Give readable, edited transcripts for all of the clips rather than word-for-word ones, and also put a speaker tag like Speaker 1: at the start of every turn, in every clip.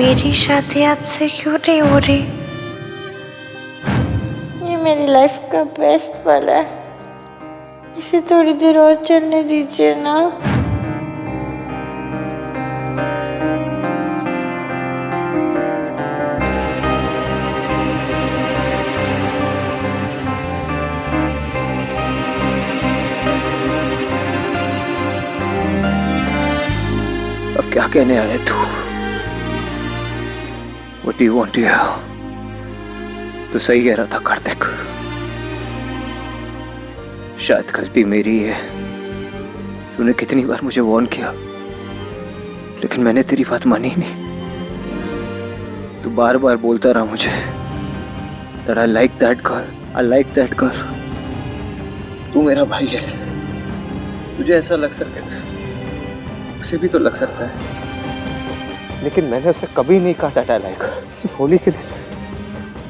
Speaker 1: मेरी शादी आपसे क्यों नहीं हो रही? ये मेरी लाइफ का बेस्ट पल है, इसे थोड़ी देर और चलने दीजिए ना।
Speaker 2: अब क्या कहने आया तू? What do you want to hear? तू सही कह रहा था कार्तिक, शायद गलती मेरी है। तूने कितनी बार मुझे वार्न किया, लेकिन मैंने तेरी बात मानी ही नहीं। तू बार बार बोलता रहा मुझे that I like that girl, I like that girl। तू मेरा भाई है, तुझे ऐसा लग सकता है, उसे भी तो लग सकता है, लेकिन मैंने उसे कभी नहीं कहा था I like her। सिर्फ होली के दिन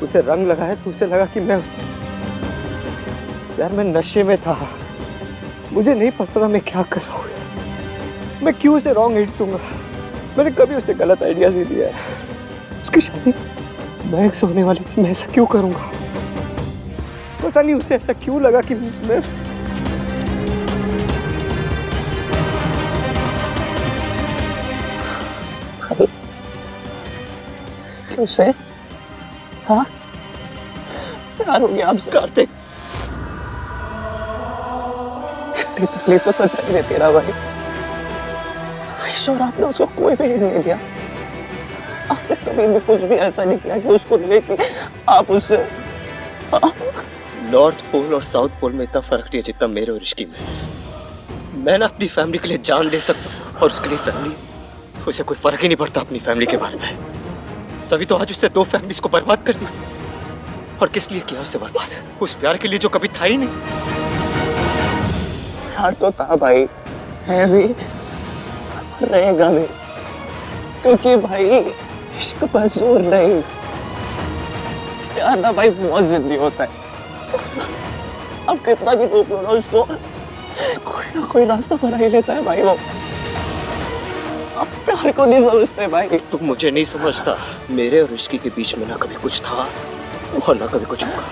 Speaker 2: उसे रंग लगाया तो उसे लगा कि मैं उसे, यार मैं नशे में था, मुझे नहीं पता था मैं क्या कर रहा हूँ। मैं क्यों उसे रॉन्ग हिट्स दूंगा? मैंने कभी उसे गलत आइडियाज नहीं दिया है। उसकी शादी महक से होने वाली थी, मैं ऐसा क्यों करूंगा? पता नहीं उसे ऐसा क्यों लगा कि मैं उसे हाँ प्यार हो गया आपसे कार्तिक। इतनी तकलीफ तो सच्चाई देती रहा भाई। ईश्वर आपने उसको कोई भी हिंट नहीं दिया, आपने कभी भी कुछ भी ऐसा नहीं किया कि उसको लगे कि आप उससे नॉर्थ पोल और साउथ पोल में इतना फर्क नहीं है जितना मेरे और ऋषि में। मैं ना अपनी फैमिली के लिए जान दे सकता हूँ और उसके लिए फैमिली, उसे कोई फर्क ही नहीं पड़ता अपनी फैमिली के बारे में। तभी तो आज उससे 2 फैमिलीज को बर्बाद कर दी। और किस लिए किया उससे बर्बाद? उस प्यार के लिए जो कभी था ही नहीं। प्यार तो था भाई, है भी, रहेगा भी, क्योंकि भाई इश्क पर जोर नहीं, प्यार ना भाई बहुत जिद्दी होता है। अब कितना भी रोक लो ना उसको, कोई ना कोई रास्ता बना ही लेता है भाई वो। अब प्यार को नहीं समझते भाई। तुम मुझे नहीं समझता। मेरे और ऋषि के बीच में ना कभी कुछ था और ना कभी कुछ होगा।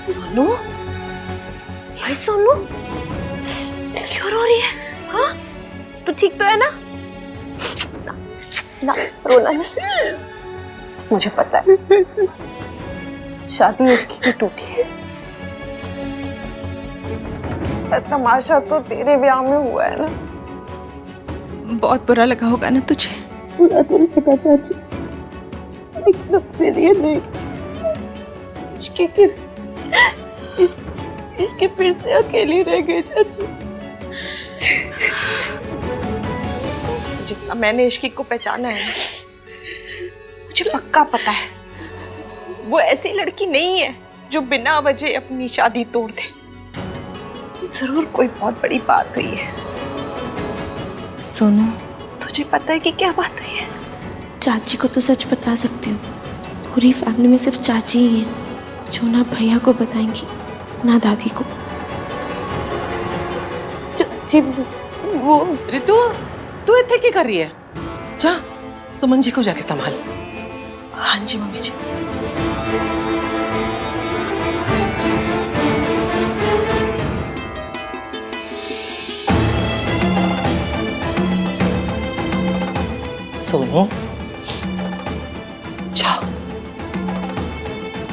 Speaker 1: सोनू, भाई सोनू, क्यों रो रही है? हाँ, तू ठीक तो है ना? ना, रोना नहीं। मुझे पता है, शादी उसकी की टूटी है। तमाशा तो तेरे ब्याह में हुआ है ना।
Speaker 3: बहुत बुरा लगा होगा ना तुझे?
Speaker 1: बुरा तो लगा चाची, लेकिन अब मेरे लिए नहीं। इसके फिर से अकेली रह गई चाची। जितना मैंने इश्की को पहचाना है, मुझे पक्का पता है वो ऐसी लड़की नहीं है जो बिना वजह अपनी शादी तोड़ दे। जरूर कोई बहुत बड़ी बात हुई है।
Speaker 3: सोनू,
Speaker 1: तुझे पता है कि क्या बात हुई है?
Speaker 3: चाची को तो सच बता सकती हूँ। पूरी फैमिली में सिर्फ चाची ही है जो ना भैया को बताएंगी ना दादी को।
Speaker 1: चाची वो
Speaker 4: रितु, तू इतने क्या कर रही है? जा सुमन जी को जाके संभाल।
Speaker 1: हाँ जी मम्मी जी।
Speaker 4: सोनू, जाओ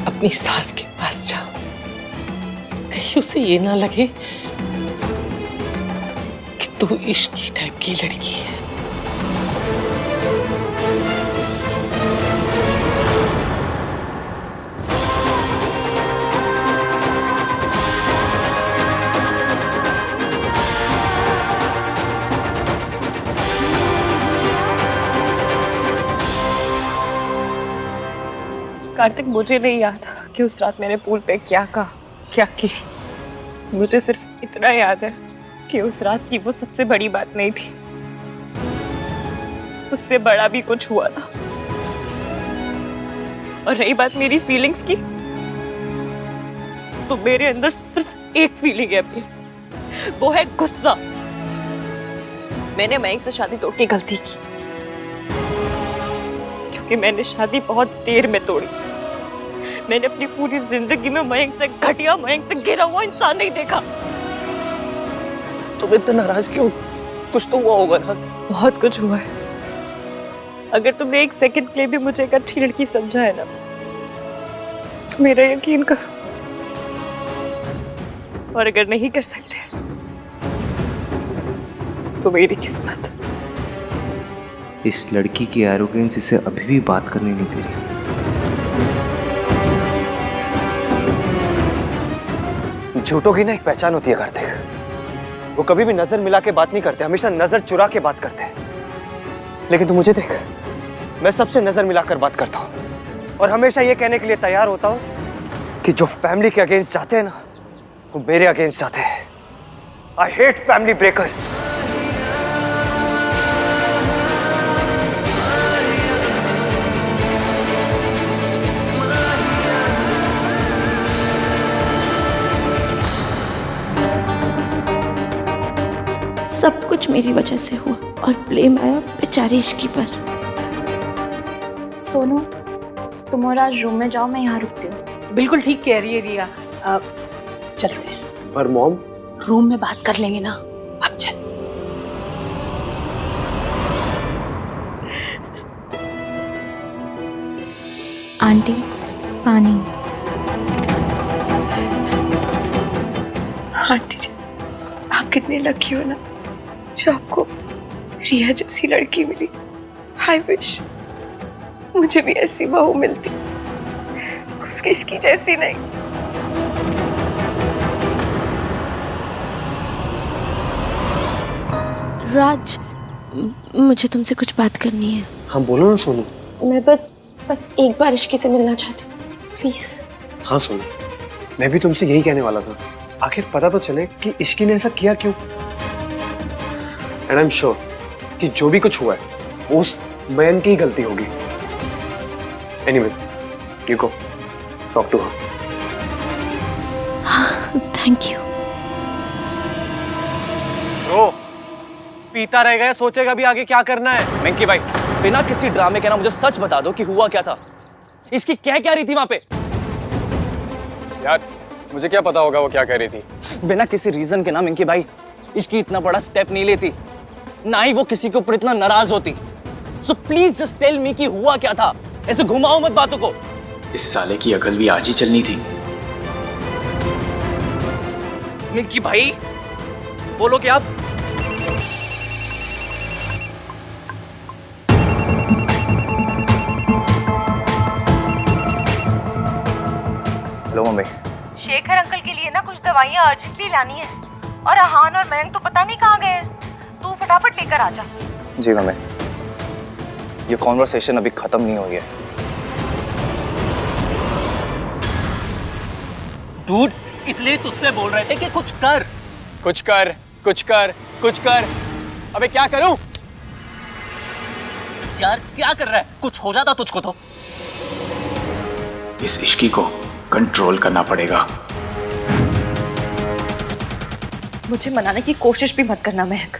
Speaker 4: अपनी सास के पास जाओ, कहीं उसे ये ना लगे कि तू इश्की टाइप की लड़की है।
Speaker 1: कार्तिक, मुझे नहीं याद कि उस रात मैंने पूल पे क्या कहा, क्या किया। मुझे सिर्फ इतना याद है कि उस रात की वो सबसे बड़ी बात नहीं थी। उससे बड़ा भी कुछ हुआ था। और रही बात मेरी फीलिंग्स की, तो मेरे अंदर सिर्फ एक फीलिंग है अभी, वो है गुस्सा। मैंने मयंक से शादी तोड़ के गलती की, क्योंकि मैंने शादी बहुत देर में तोड़ी। मैंने अपनी पूरी जिंदगी में मयंक से घटिया, मयंक से गिरा हुआ इंसान नहीं देखा।
Speaker 5: तुम इतना नाराज क्यों? कुछ तो हुआ होगा ना।
Speaker 1: बहुत कुछ हुआ है। अगर तुमने एक सेकंड के लिए भी मुझे एक अच्छी लड़की समझा है ना, तो मेरा यकीन करो। और अगर नहीं कर सकते तो मेरी किस्मत।
Speaker 2: इस लड़की की एरोगेंस इसे अभी भी बात करने नहीं दे रही।
Speaker 5: झूठों की ना एक पहचान होती है कार्तिक। वो कभी भी नजर मिला के बात नहीं करते, हमेशा नजर चुरा के बात करते हैं। लेकिन तू मुझे देख, मैं सबसे नजर मिलाकर बात करता हूँ और हमेशा ये कहने के लिए तैयार होता हूँ कि जो फैमिली के अगेंस्ट जाते हैं ना, वो मेरे अगेंस्ट जाते हैं। I hate family breakers.
Speaker 3: सब कुछ मेरी वजह से हुआ और ब्लेम आया बेचारी इश्की पर।
Speaker 6: सोनू, तुम और आज रूम में जाओ, मैं यहाँ रुकती हूँ।
Speaker 4: बिल्कुल ठीक कह रही है रिया। अब चलते हैं।
Speaker 5: पर मॉम,
Speaker 4: रूम में बात कर लेंगे ना। अब चल।
Speaker 6: आंटी, पानी।
Speaker 1: आंटी जी, आप कितनी लकी हो ना जो आपको रिया जैसी लड़की मिली। आई विश मुझे भी ऐसी बहू मिलती, उसकी इश्की जैसी नहीं।
Speaker 3: राज, मुझे तुमसे कुछ बात करनी है।
Speaker 5: हाँ बोलो ना सोनू।
Speaker 3: मैं बस एक बार इश्की से मिलना चाहती हूँ, प्लीज।
Speaker 5: हाँ सोनू, मैं भी तुमसे यही कहने वाला था। आखिर पता तो चले कि इश्की ने ऐसा किया क्यों। एंड आई एम श्योर कि जो भी कुछ हुआ है वो उस मयंक की ही गलती होगी। Anyway, you go talk to her.
Speaker 3: Thank you.
Speaker 5: Bro, पीता रह गया, सोचेगा भी आगे क्या करना है।
Speaker 7: मेंकी भाई, बिना किसी ड्रामे के ना मुझे सच बता दो कि हुआ क्या था। इसकी क्या रही थी वहां पे?
Speaker 8: यार मुझे क्या पता होगा वो क्या कह रही थी।
Speaker 7: बिना किसी रीजन के ना मेंकी भाई इसकी इतना बड़ा स्टेप नहीं लेती, ना ही वो किसी के ऊपर इतना नाराज होती। So please just tell me कि हुआ क्या था। ऐसे घुमाओ मत बातों को।
Speaker 8: इस साले की अकल भी आज ही चलनी थी।
Speaker 7: मेंकी भाई बोलो क्या आप? Hello mummy.
Speaker 9: शेखर अंकल के लिए ना कुछ दवाइयाँ अर्जेंटली लानी है, और अहान और मयंक तो पता नहीं कहाँ गए हैं। तू फटाफट लेकर आ जा।
Speaker 7: जी मम्मी, ये कॉन्वर्सेशन अभी खत्म नहीं हुई है। डूड, इसलिए तुझसे बोल रहे थे कि कुछ कर।
Speaker 8: कुछ कर, कुछ कर, कुछ कर। अबे क्या करूं?
Speaker 7: यार क्या कर रहा है? कुछ हो जाता तुझको तो।
Speaker 8: इस इश्की को कंट्रोल करना पड़ेगा।
Speaker 1: मुझे मनाने की कोशिश भी मत करना महक,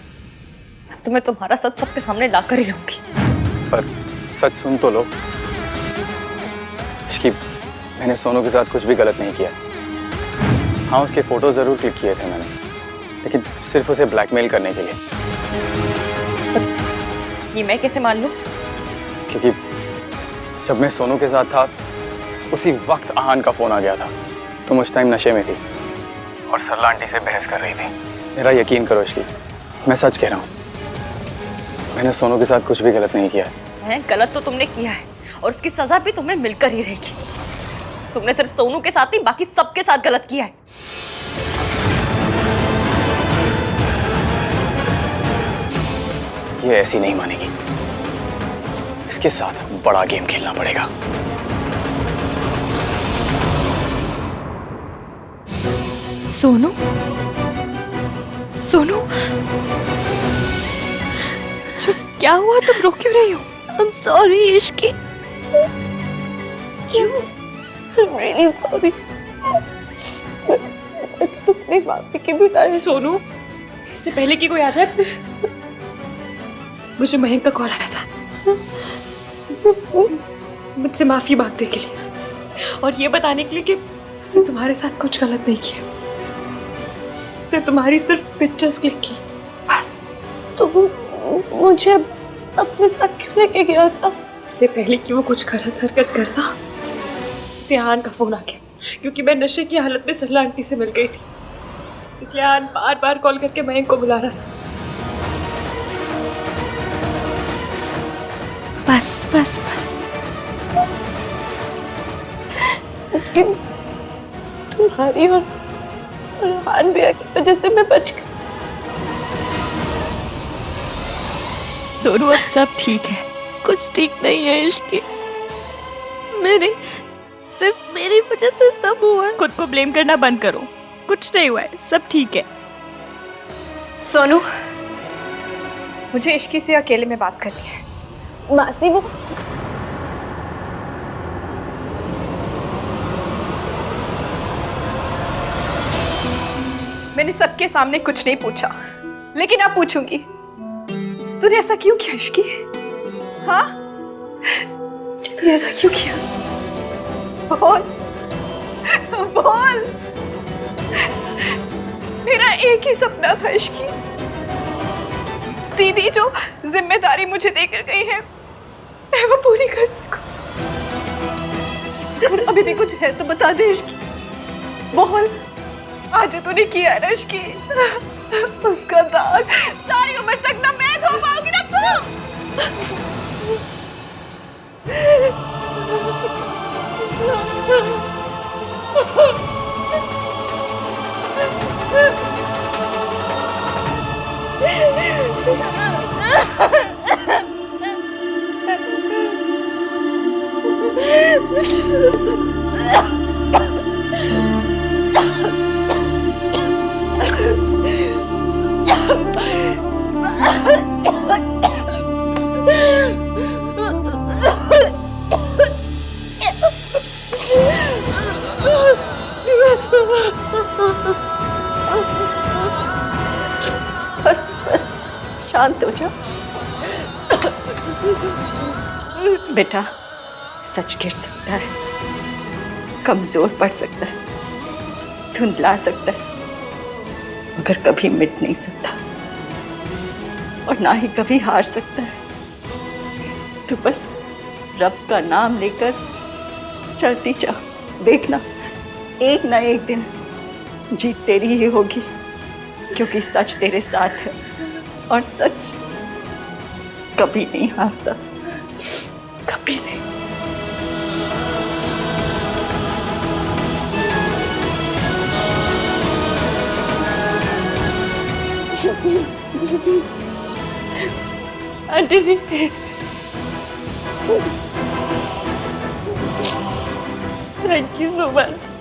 Speaker 1: तो मैं तुम्हारा सच सबके सामने लाकर ही रहूंगी।
Speaker 8: पर सच सुन तो लो। इश्की, मैंने सोनू के साथ कुछ भी गलत नहीं किया। हाँ, उसके फोटो जरूर क्लिक किए थे मैंने, लेकिन सिर्फ उसे ब्लैकमेल करने के लिए।
Speaker 1: ये मैं कैसे मान लूं?
Speaker 8: क्योंकि जब मैं सोनू के साथ था उसी वक्त आहान का फोन आ गया था। तुम उस टाइम नशे में थी और सरला आंटी से बहस कर रही थी। मेरा यकीन करो इश्की, मैं सच कह रहा हूँ। मैंने सोनू के साथ कुछ भी गलत नहीं किया है।
Speaker 1: गलत तो तुमने किया है और उसकी सजा भी तुम्हें मिलकर ही रहेगी। तुमने सिर्फ सोनू के साथ नहीं, बाकी सबके साथ गलत किया है।
Speaker 8: ये ऐसी नहीं मानेगी, इसके साथ बड़ा गेम खेलना पड़ेगा।
Speaker 1: सोनू, सोनू, क्या हुआ? तुम रो क्यों रही हो?
Speaker 3: I'm sorry Ishki.
Speaker 1: क्यों?
Speaker 3: I'm really sorry। मैं तो तुम्हारी माफी के बिना।
Speaker 1: सोनू, इससे पहले कि कोई आ जाए, मुझे मयंक का कॉल आया था मुझसे माफी मांगने के लिए और ये बताने के लिए कि उसने तुम्हारे साथ कुछ गलत नहीं किया। उसने तुम्हारी सिर्फ पिक्चर्स क्लिक की, बस।
Speaker 3: तो मुझे अपने साथ क्यों लेके गया था?
Speaker 1: इससे पहले कि वो कुछ गलत हरकत करता, उसे आन का फोन आ गया क्योंकि मैं नशे की हालत में सरला आंटी से मिल गई थी, इसलिए आन बार बार कॉल करके मयंक को बुला रहा था।
Speaker 3: बस बस बस इसकी तुम्हारी और हान भैया की वजह से मैं बच गई।
Speaker 1: सोनू, अब सब ठीक है।
Speaker 3: कुछ ठीक नहीं है इश्की, सिर्फ मेरी वजह से सब हुआ है।
Speaker 1: खुद को ब्लेम करना बंद करो, कुछ नहीं हुआ है, सब ठीक है।
Speaker 10: सोनू, मुझे इश्की से अकेले में बात करनी है।
Speaker 3: मासी वो
Speaker 10: मैंने सबके सामने कुछ नहीं पूछा, लेकिन अब पूछूंगी। तूने ऐसा क्यों किया इश्की? हाँ, तूने ऐसा क्यों किया? बोल बोल। मेरा एक ही सपना था इश्की, दीदी जो जिम्मेदारी मुझे देकर गई है मैं वो पूरी कर सकूं। अगर अभी भी कुछ है तो बता दे इश्की, बोल। आज जो तूने किया है ना इश्की, उसका दाग सारी उम्र तक ना मैं धो पाऊंगी ना तू। बस बस शांत हो जाओ बेटा। सच गिर सकता है, कमजोर पड़ सकता है, धुंधला सकता है, मगर कभी मिट नहीं सकता और ना ही कभी हार सकता है। तू बस रब का नाम लेकर चलती जा, देखना एक ना एक दिन जीत तेरी ही होगी, क्योंकि सच तेरे साथ है और सच कभी नहीं हारता, कभी नहीं। Aunty ji, thank you so much.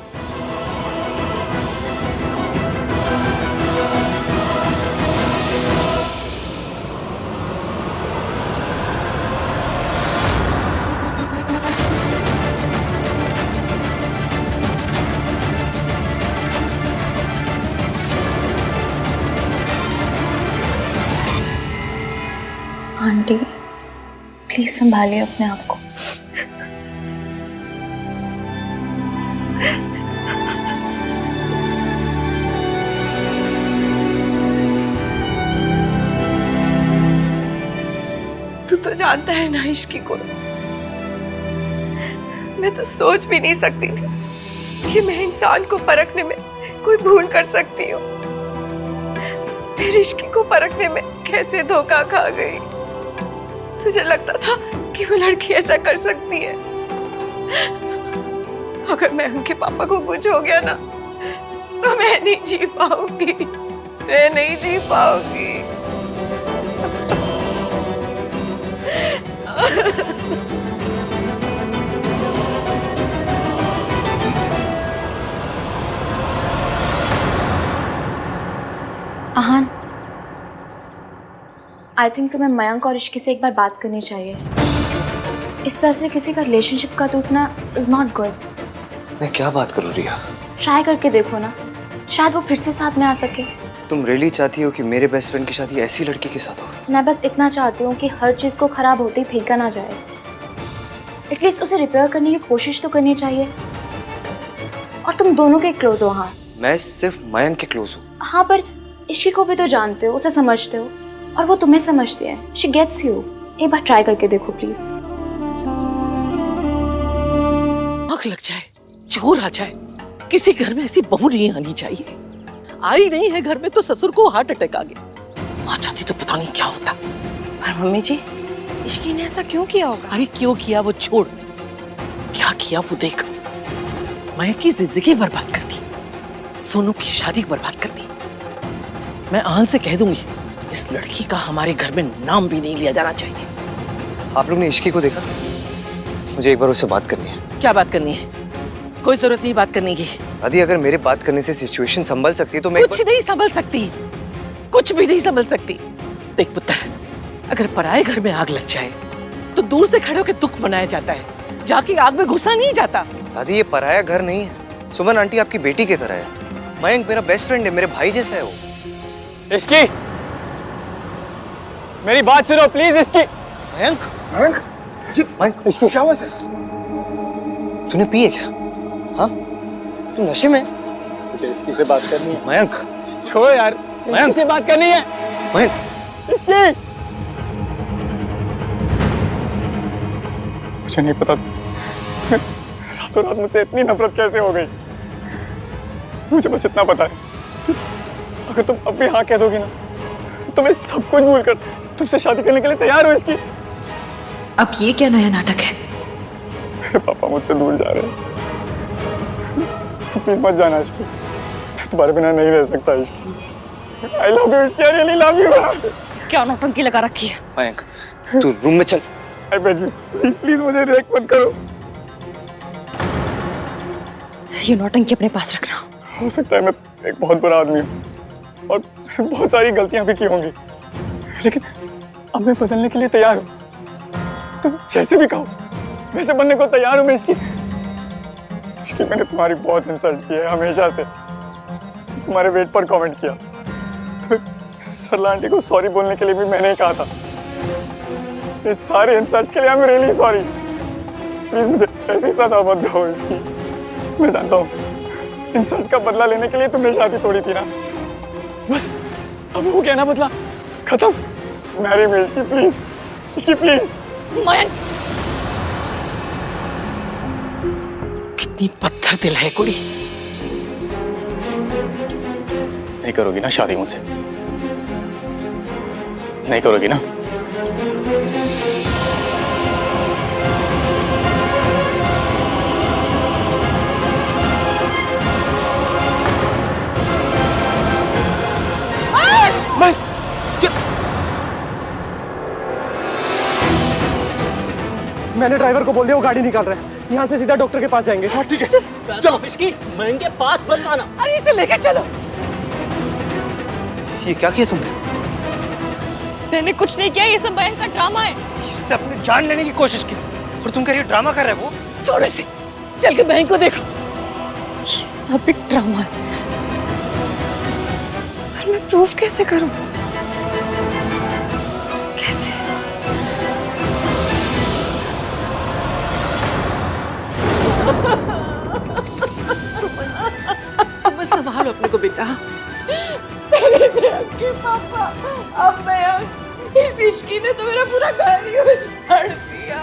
Speaker 6: Aunty, please संभालिए अपने आप को।
Speaker 10: तू तो जानता है ना इश्की को, मैं तो सोच भी नहीं सकती थी कि मैं इंसान को परखने में कोई भूल कर सकती हूँ। फिर इश्की को परखने में कैसे धोखा खा गई। तुझे लगता था कि वो लड़की ऐसा कर सकती है? अगर मैं उनके पापा को कुछ हो गया ना तो मैं नहीं जी पाऊंगी, मैं नहीं जी पाऊंगी।
Speaker 6: आहान, आई थिंक तुम्हें मयंक और इश्की से एक बार बात करनी चाहिए। इस तरह से किसी का रिलेशनशिप का टूटना इज नॉट गुड।
Speaker 5: मैं क्या बात करूँ रिया?
Speaker 6: ट्राई करके देखो ना, शायद वो फिर से साथ में आ सके।
Speaker 5: तुम रियली चाहती हो कि मेरे बेस्ट फ्रेंड की शादी ऐसी लड़की के साथ हो?
Speaker 6: मैं बस इतना चाहती हूँ कि हर चीज़ को खराब होते ही फेंका ना जाए। एटलीस्ट उसे रिपेयर करने की कोशिश तो करनी चाहिए। और तुम दोनों के क्लोज हो। हाँ,
Speaker 5: मैं सिर्फ मयंक के क्लोज हूँ।
Speaker 6: हाँ, पर इश्की को भी तो जानते हो, उसे समझते हो, और वो तुम्हें समझती है। She gets you. एक बार ट्राई करके देखो प्लीज।
Speaker 4: आग लग जाए, चोर आ जाए, किसी घर में ऐसी बहू नहीं आनी चाहिए। आई नहीं है घर में तो ससुर को हार्ट अटैक आ गया। माँ चाहती तो पता नहीं क्या होता।
Speaker 1: पर मम्मी जी, इश्की ने ऐसा क्यों किया होगा?
Speaker 4: अरे क्यों किया वो छोड़, क्या किया वो देख। मैं की जिंदगी बर्बाद कर दी, सोनू की शादी बर्बाद कर दी। मैं आन से कह दूंगी, इस लड़की का हमारे घर में नाम भी नहीं लिया जाना चाहिए।
Speaker 5: आप लोग ने इश्की को देखा? मुझे एक बार उससे बात करनी है।
Speaker 4: क्या बात करनी है? कोई जरूरत नहीं बात करने की।
Speaker 5: दादी, अगर मेरे बात करने से सिचुएशन संभल सकती है तो मैं
Speaker 4: कुछ नहीं संभल सकती, कुछ भी नहीं संभल सकती। देख पुत्र, अगर पराये घर में आग लग जाए तो दूर से खड़े होकर दुख मनाया जाता है, जाके आग में घुसा नहीं जाता।
Speaker 5: दादी, ये पराया घर नहीं है। सुमन आंटी आपकी बेटी की तरह है। मयंक मेरा बेस्ट फ्रेंड है, मेरे भाई जैसा है वो।
Speaker 8: इश्की, मेरी बात सुनो प्लीज। इश्की।
Speaker 5: मयंक, मयंक, मयंक, इश्की क्या हुआ सर? तूने पी है क्या? हाँ, तू नशे में?
Speaker 8: मुझे इश्की से बात करनी है।
Speaker 5: मयंक,
Speaker 8: छोड़ो यार, मयंक से बात करनी है।
Speaker 5: मयंक,
Speaker 8: इश्की, मुझे नहीं पता रातों रात मुझसे इतनी नफरत कैसे हो गई। मुझे बस इतना पता है, अगर तुम अब भी हाँ कह दोगी ना तो मैं सब कुछ भूल कर तुमसे शादी करने के लिए तैयार हो। इसकी
Speaker 10: अब ये क्या नया नाटक है?
Speaker 8: मेरे पापा मुझसे दूर जा रहे हैं। प्लीज मत जाना इश्की, मैं तुम्हारे बिना नहीं रह सकता Ishki. I love you Ishki, I really love you.
Speaker 10: क्या नौटंकी लगा रखी है?
Speaker 5: मयंक, तू रूम में चल।
Speaker 8: आई बेग यू, प्लीज मुझे रिएक्ट मत करो।
Speaker 10: ये नौटंकी अपने पास रखना।
Speaker 8: हो सकता है मैं एक बहुत बुरा आदमी हूँ और बहुत सारी गलतियां भी की होंगी, लेकिन अब मैं बदलने के लिए तैयार हूँ। तुम जैसे भी कहो वैसे बनने को तैयार हूँ मैं। इसकी मैंने तुम्हारी बहुत इंसल्ट की है हमेशा से। तुम्हारे वेट पर कमेंट किया, तो सरला आंटी को सॉरी बोलने के लिए भी मैंने ही कहा था। इस सारे इंसल्ट्स के लिए I am really sorry. Please मुझे ऐसी सजा मत दो इसकी। मैं जानता हूँ इंसल्ट्स का बदला लेने के लिए तुमने शादी तोड़ी थी ना, बस अब हो गया ना बदला, खत्म। मैरी मी इसकी प्लीज, इसकी प्लीज।
Speaker 4: मयंक, कितनी पत्थर दिल है कुड़ी।
Speaker 8: नहीं करोगी ना शादी मुझसे? नहीं करोगी ना?
Speaker 5: मैंने ड्राइवर को बोल दिया, वो गाड़ी निकाल रहा है। यहाँ से सीधा डॉक्टर के पास जाएंगे। हाँ ठीक है, चलो।
Speaker 7: इसकी मयंक के पास मत आना।
Speaker 4: अरे इसे लेके चलो।
Speaker 5: ये क्या किया तुमने?
Speaker 10: मैंने कुछ नहीं किया, ये सब मयंक का ड्रामा है।
Speaker 5: इसने अपनी जान लेने की कोशिश की और तुम कह रही हो ड्रामा कर रहा है वो?
Speaker 4: छोड़ इसे, चल के मयंक को देखो।
Speaker 10: ये सब एक ड्रामा है, पर मैं प्रूफ कैसे करूं? कैसे?
Speaker 4: सुमन संभालो अपने को बेटा।
Speaker 1: के पापा, अब मयंक, इस इश्की ने तो मेरा पूरा घर ही उजाड़ दिया।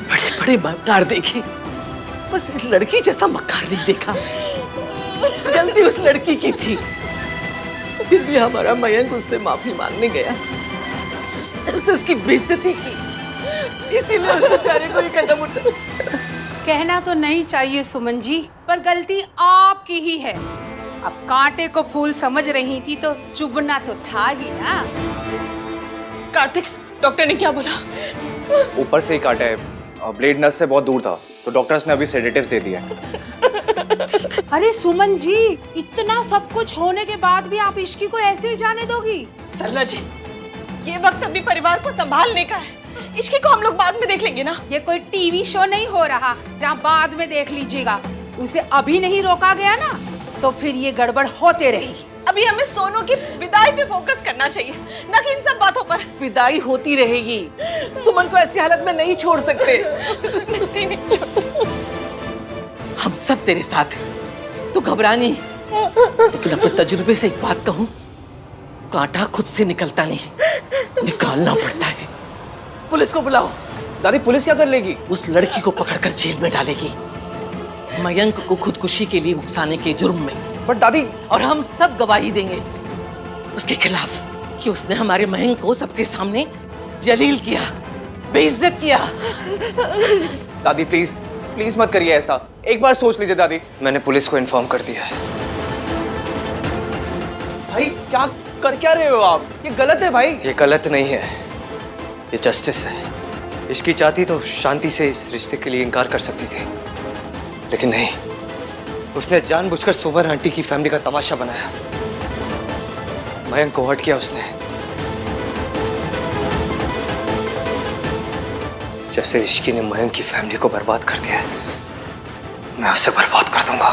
Speaker 4: बड़े बड़े मक्कार देखे, बस इस लड़की जैसा मक्कार नहीं देखा। गलती उस लड़की की थी, फिर भी हमारा मयंक उससे माफी मांगने गया। उसने उसकी बेइज्जती की, इसीलिए उस बेचारे को ये कदम उठा।
Speaker 11: कहना तो नहीं चाहिए सुमन जी, पर गलती आपकी ही है। अब कांटे को फूल समझ रही थी तो चुभना तो था ही ना।
Speaker 4: कार्तिक, डॉक्टर ने क्या बोला?
Speaker 5: ऊपर से ही काटा है, ब्लेड नस से बहुत दूर था, तो डॉक्टर्स ने अभी सेडेटिव्स दे दिया है।
Speaker 11: अरे सुमन जी, इतना सब कुछ होने के बाद भी आप इश्की को ऐसे ही जाने दोगी?
Speaker 1: सरला जी, ये वक्त अभी परिवार को संभालने का है। इश्की को हम लोग बाद में देख लेंगे ना।
Speaker 11: ये कोई टीवी शो नहीं हो रहा जहाँ बाद में देख लीजिएगा। उसे अभी नहीं रोका गया ना, तो फिर ये गड़बड़ होते रहेगी।
Speaker 1: अभी हमें सोनू की विदाई पे फोकस करना चाहिए, न कि इन सब बातों पर।
Speaker 4: विदाई होती रहेगी, सुमन को ऐसी हालत में नहीं छोड़ सकते।
Speaker 1: नहीं छोड़।
Speaker 4: हम सब तेरे साथ हैं, तू घबरा नहीं। लेकिन अपने तजुर्बे से एक बात कहूं, कांटा खुद से निकलता नहीं, निकालना पड़ता है। पुलिस को बुलाओ।
Speaker 5: दादी पुलिस क्या कर लेगी?
Speaker 4: उस लड़की को पकड़कर जेल में डालेगी, मयंक को खुदकुशी के लिए उकसाने के जुर्म में।
Speaker 5: बट दादी,
Speaker 4: और हम सब गवाही देंगे उसके खिलाफ कि उसने हमारे मयंक को सबके सामने जलील किया, बेइज्जत किया।
Speaker 5: दादी प्लीज प्लीज मत करिए ऐसा, एक बार सोच लीजिए दादी। मैंने पुलिस को इन्फॉर्म कर दिया है। भाई क्या कर क्या रहे हो आप? ये गलत है भाई। ये गलत नहीं है, ये जस्टिस है। इसकी चाहती तो शांति से इस रिश्ते के लिए इनकार कर सकती थी, लेकिन नहीं, उसने जानबूझकर सुमन आंटी की फैमिली का तमाशा बनाया। मयंक को हर्ट किया उसने। जैसे इश्की ने मयंक की फैमिली को बर्बाद कर दिया, मैं उसे बर्बाद कर दूंगा।